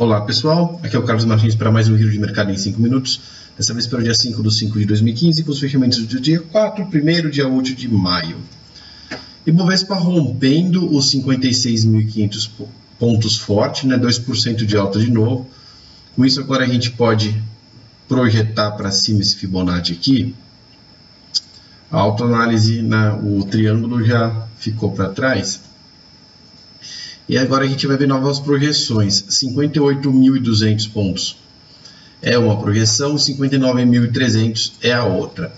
Olá pessoal, aqui é o Carlos Martins para mais um giro de mercado em 5 minutos, dessa vez para o dia 5/5 de 2015, com os fechamentos do dia 4, primeiro dia útil de maio. Ibovespa rompendo os 56.500 pontos forte, 2% de alta de novo. Com isso agora a gente pode projetar para cima esse Fibonacci aqui. A autoanálise, o triângulo já ficou para trás. E agora a gente vai ver novas projeções. 58.200 pontos é uma projeção, 59.300 é a outra.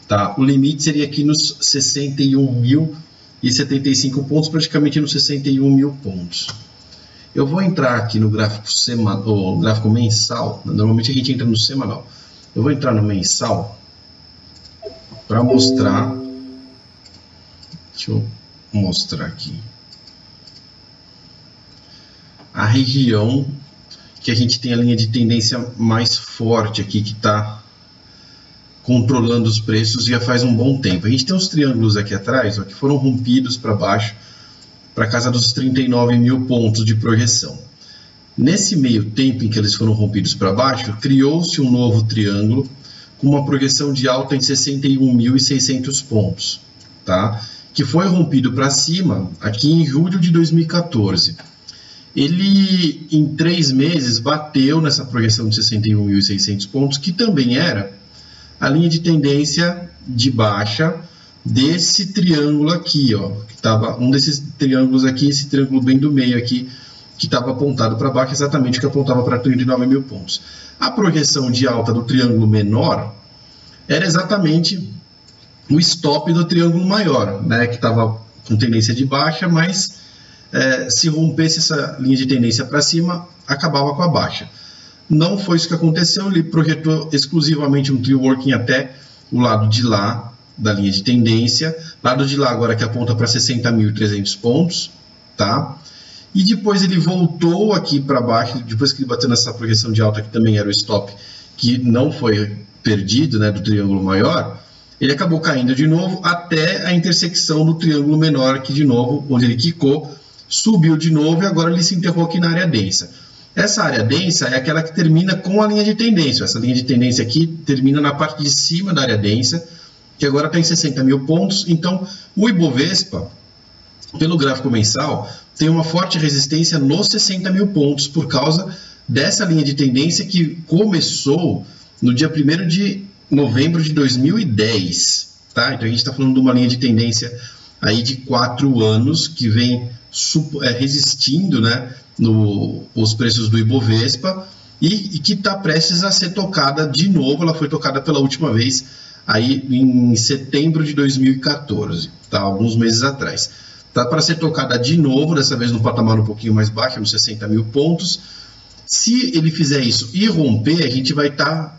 Tá? O limite seria aqui nos 61.075 pontos, praticamente nos 61.000 pontos. Eu vou entrar aqui no gráfico gráfico mensal. Normalmente a gente entra no semanal. Eu vou entrar no mensal para mostrar. Deixa eu mostrar aqui a região que a gente tem a linha de tendência mais forte aqui, que está controlando os preços já faz um bom tempo. A gente tem os triângulos aqui atrás, ó, que foram rompidos para baixo, para casa dos 39.000 pontos de projeção. Nesse meio tempo em que eles foram rompidos para baixo, criou-se um novo triângulo com uma projeção de alta em 61.600 pontos, tá? Que foi rompido para cima aqui em julho de 2014. Ele, em 3 meses, bateu nessa projeção de 61.600 pontos, que também era a linha de tendência de baixa desse triângulo aqui, ó, que estava um desses triângulos aqui, esse triângulo bem do meio aqui, que estava apontado para baixo, exatamente o que apontava para 39.000 pontos. A projeção de alta do triângulo menor era exatamente o stop do triângulo maior, né, que estava com tendência de baixa, mas se rompesse essa linha de tendência para cima, acabava com a baixa. Não foi isso que aconteceu, ele projetou exclusivamente um tree working até o lado de lá da linha de tendência, lado de lá agora que aponta para 60.300 pontos, tá? E depois ele voltou aqui para baixo, depois que ele bateu nessa projeção de alta que também era o stop, que não foi perdido, né, do triângulo maior, ele acabou caindo de novo até a intersecção do triângulo menor aqui de novo, onde ele quicou, subiu de novo e agora ele se enterrou aqui na área densa. Essa área densa é aquela que termina com a linha de tendência. Essa linha de tendência aqui termina na parte de cima da área densa, que agora está em 60.000 pontos. Então, o Ibovespa, pelo gráfico mensal, tem uma forte resistência nos 60.000 pontos por causa dessa linha de tendência que começou no dia 1º de novembro de 2010. Tá? Então, a gente está falando de uma linha de tendência aí de 4 anos que vem resistindo, né, os preços do Ibovespa e que está prestes a ser tocada de novo. Ela foi tocada pela última vez aí em setembro de 2014, tá? Alguns meses atrás. Está para ser tocada de novo, dessa vez num patamar um pouquinho mais baixo, nos 60.000 pontos. Se ele fizer isso e romper, a gente vai estar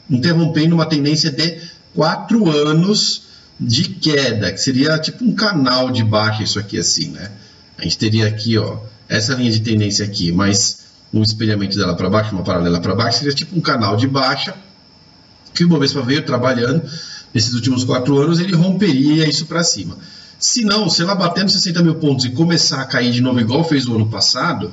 interrompendo uma tendência de 4 anos de queda, que seria tipo um canal de baixa, isso aqui assim, né? A gente teria aqui, ó, essa linha de tendência aqui, mais um espelhamento dela para baixo, uma paralela para baixo, seria tipo um canal de baixa, que o Ibovespa veio trabalhando nesses últimos 4 anos, ele romperia isso para cima. Se não, se ela bater nos 60.000 pontos e começar a cair de novo igual fez o ano passado,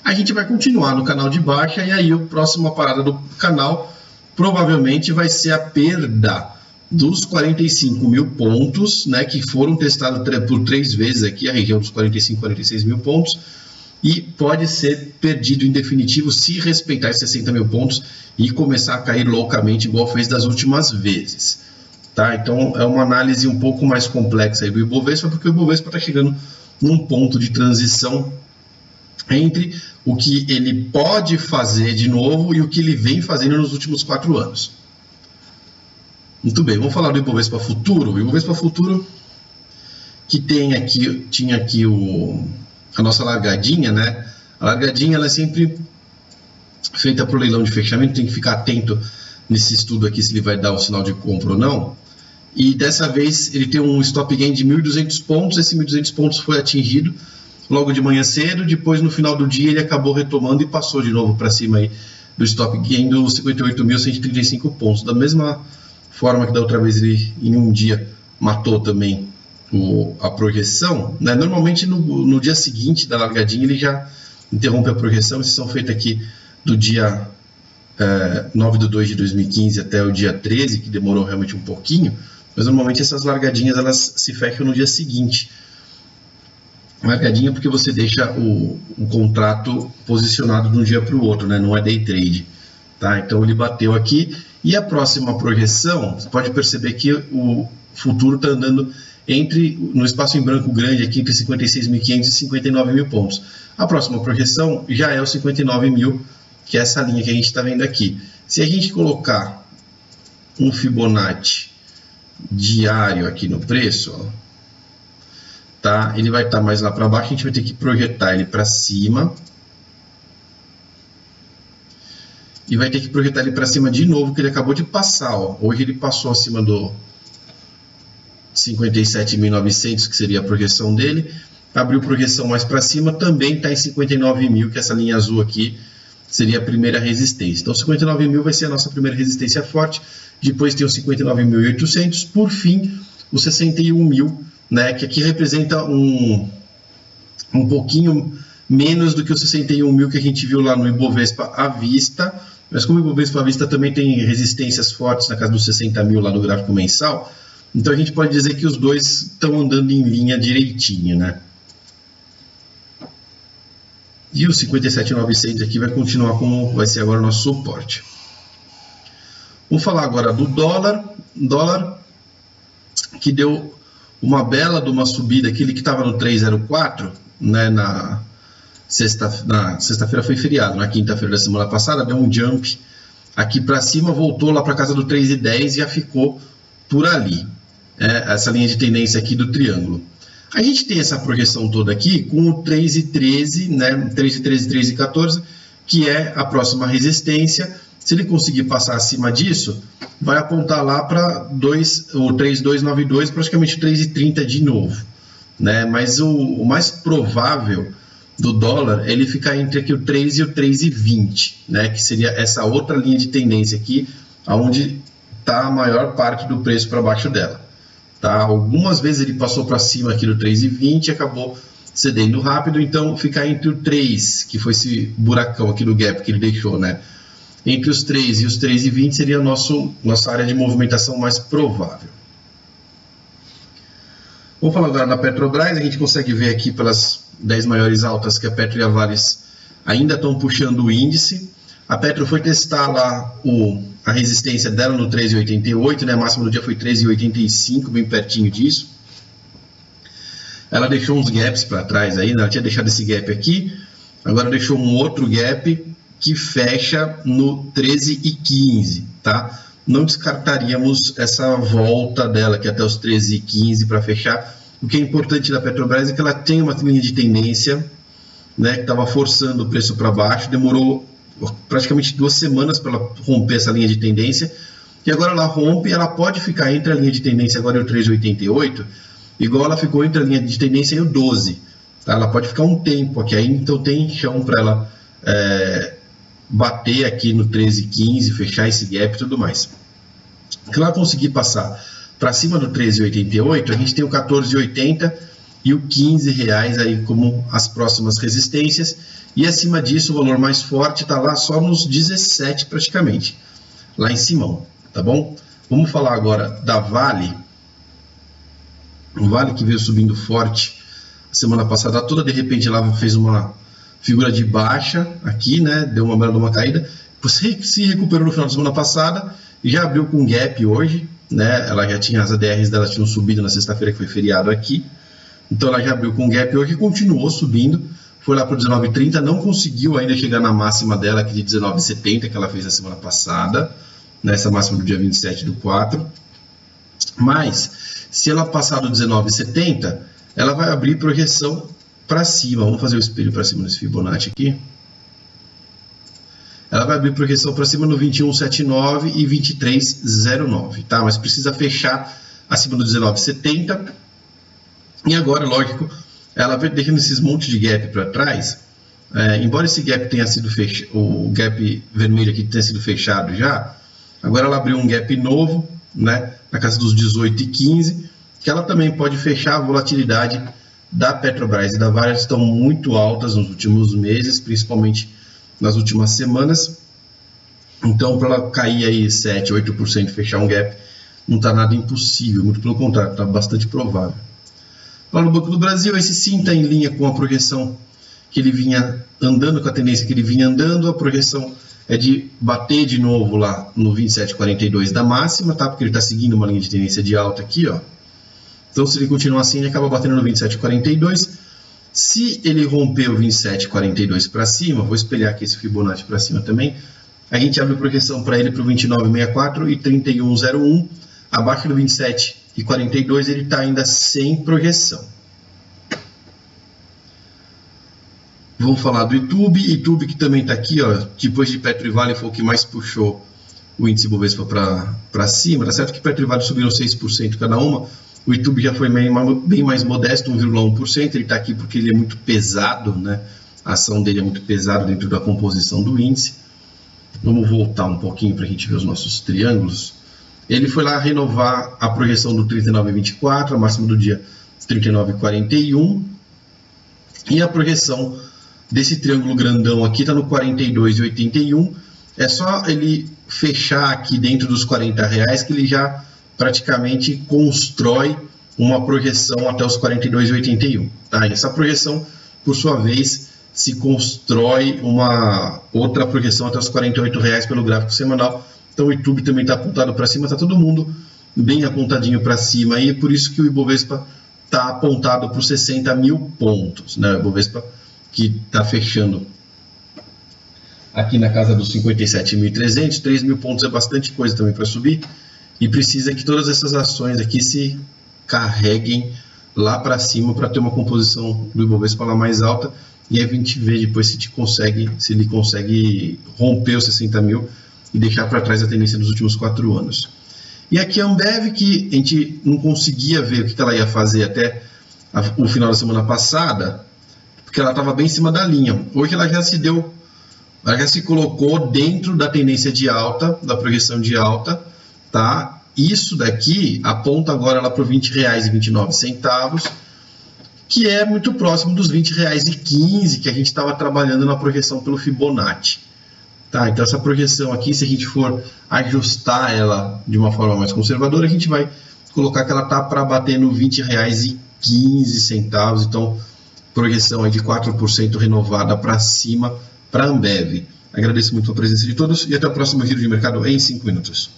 a gente vai continuar no canal de baixa e aí a próxima parada do canal provavelmente vai ser a perda dos 45.000 pontos, né, que foram testados por 3 vezes aqui, a região dos 46.000 pontos, e pode ser perdido em definitivo se respeitar esses 60.000 pontos e começar a cair loucamente igual fez das últimas vezes. Tá? Então é uma análise um pouco mais complexa aí do Ibovespa, porque o Ibovespa está chegando num ponto de transição entre o que ele pode fazer de novo e o que ele vem fazendo nos últimos 4 anos. Muito bem, vamos falar do Ibovespa Futuro. O Ibovespa Futuro que tinha aqui a nossa largadinha, né? A largadinha ela é sempre feita para o leilão de fechamento, tem que ficar atento nesse estudo aqui se ele vai dar o sinal de compra ou não. E dessa vez ele tem um stop gain de 1.200 pontos, esse 1.200 pontos foi atingido logo de manhã cedo, depois no final do dia ele acabou retomando e passou de novo para cima aí do stop gain dos 58.135 pontos, da mesma forma que da outra vez ele em um dia matou também a projeção, né? Normalmente no dia seguinte da largadinha ele já interrompe a projeção. Esses são feitos aqui do dia 9/2/2015 até o dia 13, que demorou realmente um pouquinho, mas normalmente essas largadinhas elas se fecham no dia seguinte. Largadinha porque você deixa o contrato posicionado de um dia para o outro, né? Não é day trade. Tá? Então ele bateu aqui, e a próxima projeção, você pode perceber que o futuro está andando no espaço em branco grande aqui entre 56.500 e 59.000 pontos. A próxima projeção já é o 59.000, que é essa linha que a gente está vendo aqui. Se a gente colocar um Fibonacci diário aqui no preço, ó, tá? Ele vai estar mais lá para baixo, a gente vai ter que projetar ele para cima. E vai ter que projetar ele para cima de novo, que ele acabou de passar. Ó. Hoje ele passou acima do 57.900, que seria a projeção dele. Abriu projeção mais para cima, também está em 59.000, que essa linha azul aqui seria a primeira resistência. Então 59.000 vai ser a nossa primeira resistência forte. Depois tem os 59.800. Por fim, os 61.000, né, que aqui representa um pouquinho menos do que os 61.000 que a gente viu lá no Ibovespa à vista. Mas como o Ibovespa à vista também tem resistências fortes na casa dos 60.000 lá no gráfico mensal, então a gente pode dizer que os dois estão andando em linha direitinho, né? E o 57.900 aqui vai continuar como vai ser agora o nosso suporte. Vou falar agora do dólar. Dólar que deu uma bela de uma subida, aquele que estava no 3,04, né, na sexta-feira foi feriado, na quinta-feira da semana passada, deu um jump aqui para cima, voltou lá para casa do 3,10 e já ficou por ali. Essa linha de tendência aqui do triângulo. A gente tem essa projeção toda aqui com o 3,13, né, 3,13, 3,14, que é a próxima resistência. Se ele conseguir passar acima disso, vai apontar lá para o 3,292, praticamente 3,30 de novo, né? Mas o mais provável do dólar é ele ficar entre aqui o 3 e o 3,20, né? Que seria essa outra linha de tendência aqui, onde está a maior parte do preço para baixo dela. Tá? Algumas vezes ele passou para cima aqui do 3,20 e acabou cedendo rápido, então ficar entre o 3, que foi esse buracão aqui do gap que ele deixou, né? Entre os 3 e os 3,20 seria a nossa área de movimentação mais provável. Vamos falar agora da Petrobras. A gente consegue ver aqui pelas 10 maiores altas que a Petro e a Vales ainda estão puxando o índice. A Petro foi testar lá a resistência dela no 13,88, né? A máxima do dia foi 13,85, bem pertinho disso. Ela deixou uns gaps para trás aí, né? Ela tinha deixado esse gap aqui, agora deixou um outro gap que fecha no 13,15, tá? Não descartaríamos essa volta dela, que é até os 13,15 para fechar. O que é importante da Petrobras é que ela tem uma linha de tendência, né, que estava forçando o preço para baixo, demorou praticamente 2 semanas para ela romper essa linha de tendência, e agora ela rompe, ela pode ficar entre a linha de tendência agora e o 3,88, igual ela ficou entre a linha de tendência e o 12, tá? Ela pode ficar um tempo aqui ainda, então tem chão para ela bater aqui no 13,15, fechar esse gap e tudo mais. Se ela conseguir passar para cima do 13,88, a gente tem o 14,80 e o R$15 aí como as próximas resistências, e acima disso o valor mais forte está lá só nos 17 praticamente, lá em cima, tá bom? Vamos falar agora da Vale. O Vale que veio subindo forte a semana passada toda, de repente ela fez uma figura de baixa aqui, né? Deu uma bela de uma caída, você se recuperou no final da semana passada e já abriu com gap hoje, né? Ela já tinha, as ADRs dela tinham subido na sexta-feira, que foi feriado aqui, então ela já abriu com gap hoje e continuou subindo, foi lá para o 19,30, não conseguiu ainda chegar na máxima dela aqui de 19,70 que ela fez na semana passada, nessa máxima do dia 27/4, mas se ela passar do 19,70, ela vai abrir projeção para cima. Vamos fazer o espelho para cima nesse Fibonacci aqui. Ela vai abrir projeção para cima no 21,79 e 23,09, tá? Mas precisa fechar acima do 19,70. E agora, lógico, ela vai deixando esses montes de gap para trás. Embora esse gap tenha sido fechado, o gap vermelho aqui tenha sido fechado já, agora ela abriu um gap novo, né? Na casa dos 18,15, que ela também pode fechar a volatilidade da Petrobras e da Vale estão muito altas nos últimos meses, principalmente nas últimas semanas. Então, para ela cair aí 7, 8%, fechar um gap, não está nada impossível, muito pelo contrário, está bastante provável. Lá no Banco do Brasil, esse sim está em linha com a projeção que ele vinha andando, com a tendência que ele vinha andando. A projeção é de bater de novo lá no 27,42 da máxima, tá? Porque ele está seguindo uma linha de tendência de alta aqui, ó. Então, se ele continuar assim, ele acaba batendo no 27,42. Se ele romper o 27,42 para cima, vou espelhar aqui esse Fibonacci para cima também, a gente abre projeção para ele para o 29,64 e 31,01. Abaixo do 27,42 ele está ainda sem projeção. Vamos falar do YouTube que também está aqui, ó, depois de Petro e Vale foi o que mais puxou o índice Bovespa para cima. Tá certo que Petro e Vale subiram 6% cada uma. O YouTube já foi bem mais modesto, 1,1%. Ele está aqui porque ele é muito pesado, né? A ação dele é muito pesada dentro da composição do índice. Vamos voltar um pouquinho para a gente ver os nossos triângulos. Ele foi lá renovar a projeção do 39,24, a máxima do dia 39,41. E a projeção desse triângulo grandão aqui está no 42,81. É só ele fechar aqui dentro dos R$40 que ele já praticamente constrói uma projeção até os 42,81. Tá? E essa projeção, por sua vez, se constrói uma outra projeção até os R$48 pelo gráfico semanal. Então o YouTube também está apontado para cima, está todo mundo bem apontadinho para cima. E é por isso que o Ibovespa está apontado para os 60 mil pontos. Né? O Ibovespa que está fechando aqui na casa dos 57.300, 3 mil pontos é bastante coisa também para subir. E precisa que todas essas ações aqui se carreguem lá para cima para ter uma composição do Ibovespa lá mais alta. E aí a gente vê depois se ele consegue romper os 60 mil e deixar para trás a tendência dos últimos 4 anos. E aqui a Ambev, que a gente não conseguia ver o que ela ia fazer até o final da semana passada, porque ela estava bem em cima da linha. Hoje ela já se colocou dentro da tendência de alta, da projeção de alta, tá? Isso daqui aponta agora lá para R$ 20,29, que é muito próximo dos R$ 20,15 que a gente estava trabalhando na projeção pelo Fibonacci. Tá? Então essa projeção aqui, se a gente for ajustar ela de uma forma mais conservadora, a gente vai colocar que ela está para bater no R$ 20,15. Então, projeção aí de 4% renovada para cima para a Ambev. Agradeço muito a presença de todos e até o próximo Giro de Mercado em 5 minutos.